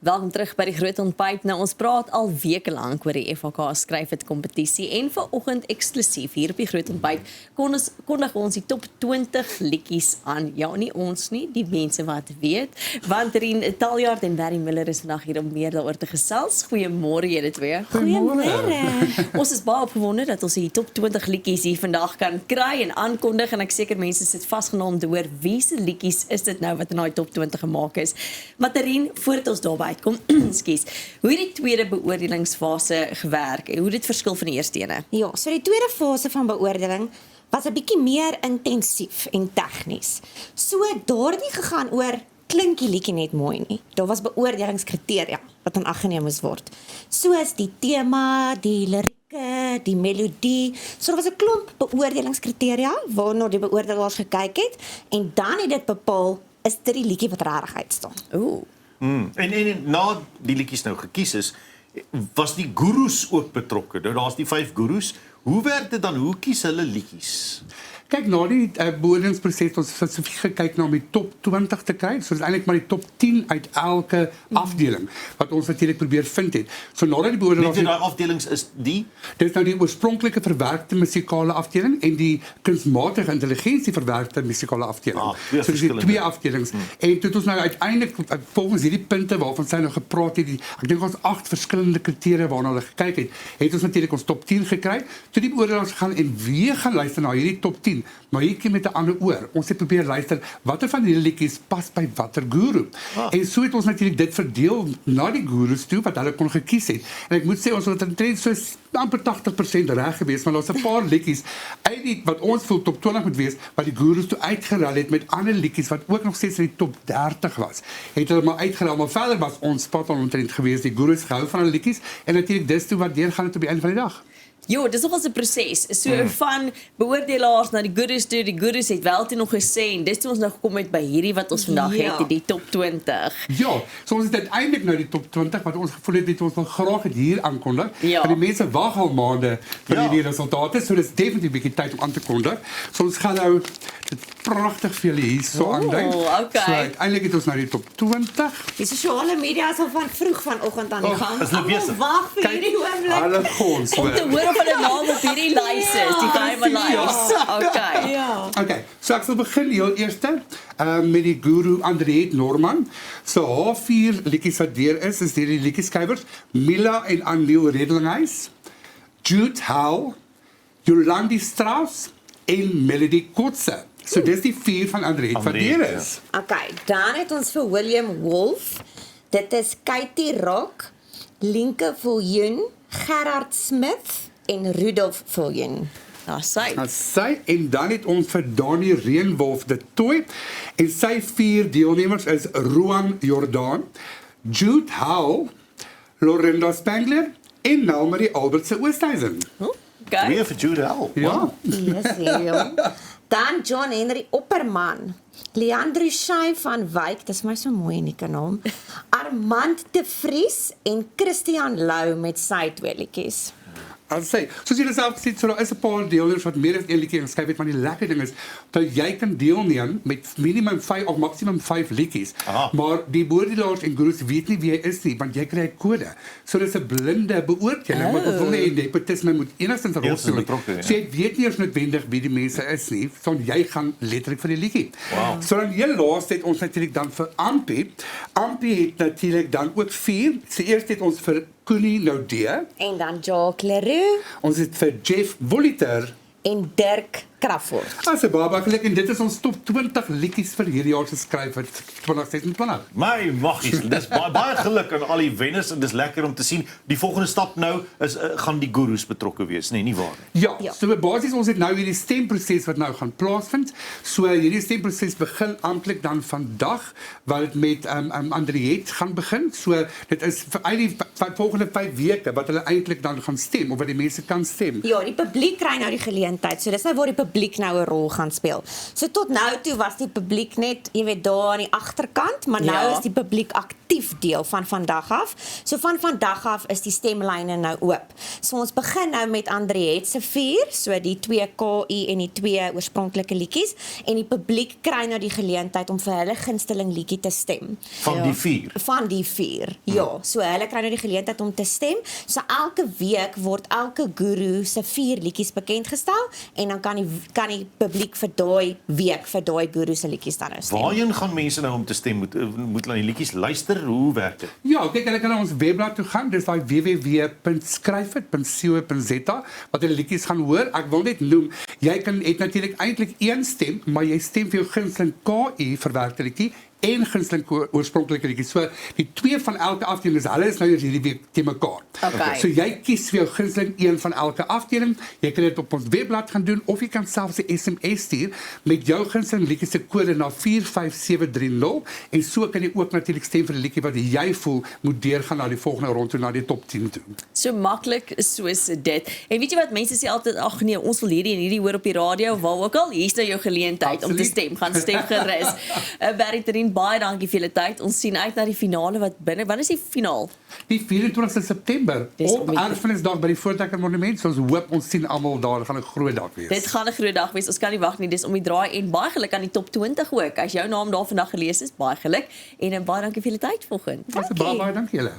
Welkom terug by die Groot Ontbyt. Nou, ons praat al weke lank oor die FHK skryf het kompetisie en vanoggend eksklusief hier op die Groot Ontbyt kondig ons die top 20 liedjies aan. Ja, nie ons nie, die mense wat weet. Want Rien Taljaard en Barry Miller is vandag hier om meer daaroor te gesels. Goeiemôre julle twee. Goeiemôre. Ons is baie opgewonde dat ons die top 20 liedjies hier vandag kan kry en aankondig en ek seker mense sit vasgenaam te hoor wie se liedjies is dit nou wat in daai top 20 gemaak is. Maar Rien, voordat ons daarby kom, skus. Hoe het die tweede beoordelingsfase gewerk en hoe dit verskil van die eerste ene? Ja, so die tweede fase van beoordeling was 'n bietjie meer intensief en tegnies. So daardie gegaan oor klink die liedjie net mooi nie. Daar was beoordelingskriteria wat aan ag geneem moes word. Soos die tema, die lirieke, die melodie. So daar was 'n klomp beoordelingskriteria waarna die beoordelaars gekyk het en dan het dit bepaal is dit die liedjie wat regtig uitstaan. Ooh. En na die liedjies nou gekies is, was die gurus ook betrokke. Nou daar's die 5 gurus. Hoe werk dit dan? Hoe kies hulle liedjies? Kyk, na die beoordelingsproses ons spesifiek gekyk na om die top 20 te kry. So dis eintlik maar die top 10 uit elke afdeling wat ons natuurlik probeer vind het. So nadat die beoordelaars Net daai afdelings is die dis nou die oorspronklike verwerkte musikale afdeling en die kunsmatige intelligensie verwerkte musikale afdeling. So dis die twee afdelings. En toe het ons nou uiteindelik volgens hierdie punte waarvan sy nou gepraat het, ek dink ons 8 verskillende kriteria waarna hulle gekyk het ons natuurlik ons top 10 gekry. Toe die beoordelaars gaan en weer gaan luister na hierdie top 10, maar hierdie met 'n ander oor. Ons het probeer luister watter van hierdie liedjies pas by watter guru. En so het ons natuurlik dit verdeel na die gurus toe wat hulle kon gekies het. En ek moet sê ons het omtrent so amper 80% reg gewees, maar daar's 'n paar liedjies uit die wat ons voel top 20 moet wees wat die gurus toe uitgeraai het met ander liedjies wat ook nog steeds in die top 30 was. Het hulle maar uitgeraai, maar verder was ons spot on omtrent gewees. Die gurus gehou van hulle liedjies en natuurlik dis toe wat deur gaan het op die einde van die dag. Jo, dis nogals 'n proses. So van beoordelaars na die gurus toe, die gurus het wel toe nog gesê en dis toe ons nou gekom het by hierdie wat ons vandag het, die top 20. Ja, so ons het uiteindelik nou die top 20 wat ons gevoel het ons wil graag het hier aankondig. Ja. Want die mense wag al maande vir hierdie resultate, so dis definitief 'n bietjie tyd om aan te kondig. So ons gaan nou dit pragtig vir julle hier so aandui. Okay. So uiteindelik het ons nou die top 20. Die sosiale media is al van vroeg vanoggend aan die gang. is hulle besig? Wag vir hierdie oomblik. Alle gons. Om te hoor of hulle naam op hierdie lys is, die geheime lys. Okay. Ja. Okay, so ek sal begin heel eerste met die guru Andriette Norman. So haar 4 liedjies wat deur is deur die liedjieskrywer Mila en Annelie Redelinghuis, Jude Howell, Jolandi Strauss en Melody Kotze. So dis die 4 van Andriette wat deur is. Okay, dan het ons vir William Wolf. Dit is Katie Rock, Linke Viljoen, Gerard Smith en Rudolf Viljoen. Daar sy. Sy en dan het ons vir Dani Reenwolf de Tooi en sy 4 deelnemers is Roan Jordaan, Jude Howell, Lorenda Spangler en nou Marie Albert se Oosthuizen. Okay. weer vir Jude Howell. Ja. Yes, ja. Dan John Henry Opperman, Leandro Shay van Wyk, dis my so mooi unieke naam, Armand de Vries en Christian Lou met sy 2 liedjies. As sê, soos julle self gesê, so daar is 'n paar deelnemers wat meer as 1 liedjie geskryf het, maar die lekker ding is dat jy kan deelneem met minimum 5 of maksimum 5 liedjies. Maar die beoordelaars en gurus weet nie wie jy is nie, want jy kry 'n kode. So dis 'n blinde beoordeling, maar ons wil nie nepotisme moet enigstens rondspeel. So jy weet nie eens noodwendig wie die mense is nie, want jy gaan letterlik vir die liedjie. Wow. So dan heel laaste het ons natuurlik dan vir Ampie. Ampie het natuurlik dan ook 4. So eers het ons vir Koenie Naudee. En dan Jacques Leroux Ons het vir Jeff Voliter. en Dirk Crawford. As 'n baie gelukkig en dit is ons top 20 liedjies vir hierdie jaar se skryf vir 2026. My maggies, dis baie geluk aan al die wenners en dis lekker om te sien. Die volgende stap nou is gaan die gurus betrokke wees, nee, nie waar nie. Ja, so basies ons het nou hierdie stemproses wat nou gaan plaasvind. So hierdie stemproses begin amptelik dan vandag wat dit met Andriette gaan begin. So dit is uit die volgende 5 weke wat hulle eintlik dan gaan stem of wat die mense kan stem. Ja, die publiek kry nou die geleentheid. So dis nou waar die publiek nou 'n rol gaan speel. So tot nou toe was die publiek net, jy weet, daar aan die agterkant, maar nou Ja. is die publiek aktief deel van vandag af. So van vandag af is die stemlyne nou oop. So ons begin nou met Andriette se 4, so die 2 KI en die 2 oorspronklike liedjies, en die publiek kry nou die geleentheid om vir hulle gunsteling liedjie te stem. Van die 4. Van die 4, ja. So hulle kry nou die geleentheid om te stem. So elke week word elke guru se 4 liedjies bekendgestel en dan kan die publiek vir daai week vir daai guru se liedjies dan nou stem. Waarheen gaan mense nou om te stem? Moet hulle die liedjies luister? Hoe werk dit? Ja, kyk, hulle kan na ons webblad toe gaan. Dis daai www.skryfit.co.za wat hulle liedjies gaan hoor. Ek wil net noem, jy het natuurlik eintlik een stem, maar jy stem vir jou gunsteling KI verwerkte liedjie en gunsteling oorspronklike liedjie. So die 2 van elke afdeling, hulle is nou eers hierdie week te mekaar. Okay. So jy kies vir jou gunsteling een van elke afdeling. Jy kan dit op ons webblad gaan doen of jy kan selfs 'n SMS stuur met jou gunsteling liedjie se kode na 45730 en so kan jy ook natuurlik stem vir die liedjie wat jy voel moet deurgaan na die volgende ronde toe, na die top 10 toe. So maklik soos dit. En weet jy wat, mense sê altyd, ag nee, ons wil hierdie en hierdie hoor op die radio of waar ook al. Hier's nou jou geleentheid om te stem. Gaan stem gerus. Barry Terien, baie dankie vir julle tyd. Ons sien uit na die finale wat binne. Wanneer is die finaal? Die 24 September Dis op om die- Erfenisdag by die Voordekker Monument. So ons hoop ons sien almal daar. Dit gaan 'n groot dag wees. Dit gaan 'n groot dag wees. Ons kan nie wag nie. Dis om die draai en baie geluk aan die top 20 ook. As jou naam daar vandag gelees is, baie geluk en baie dankie vir julle tyd vanoggend. Baie dankie julle.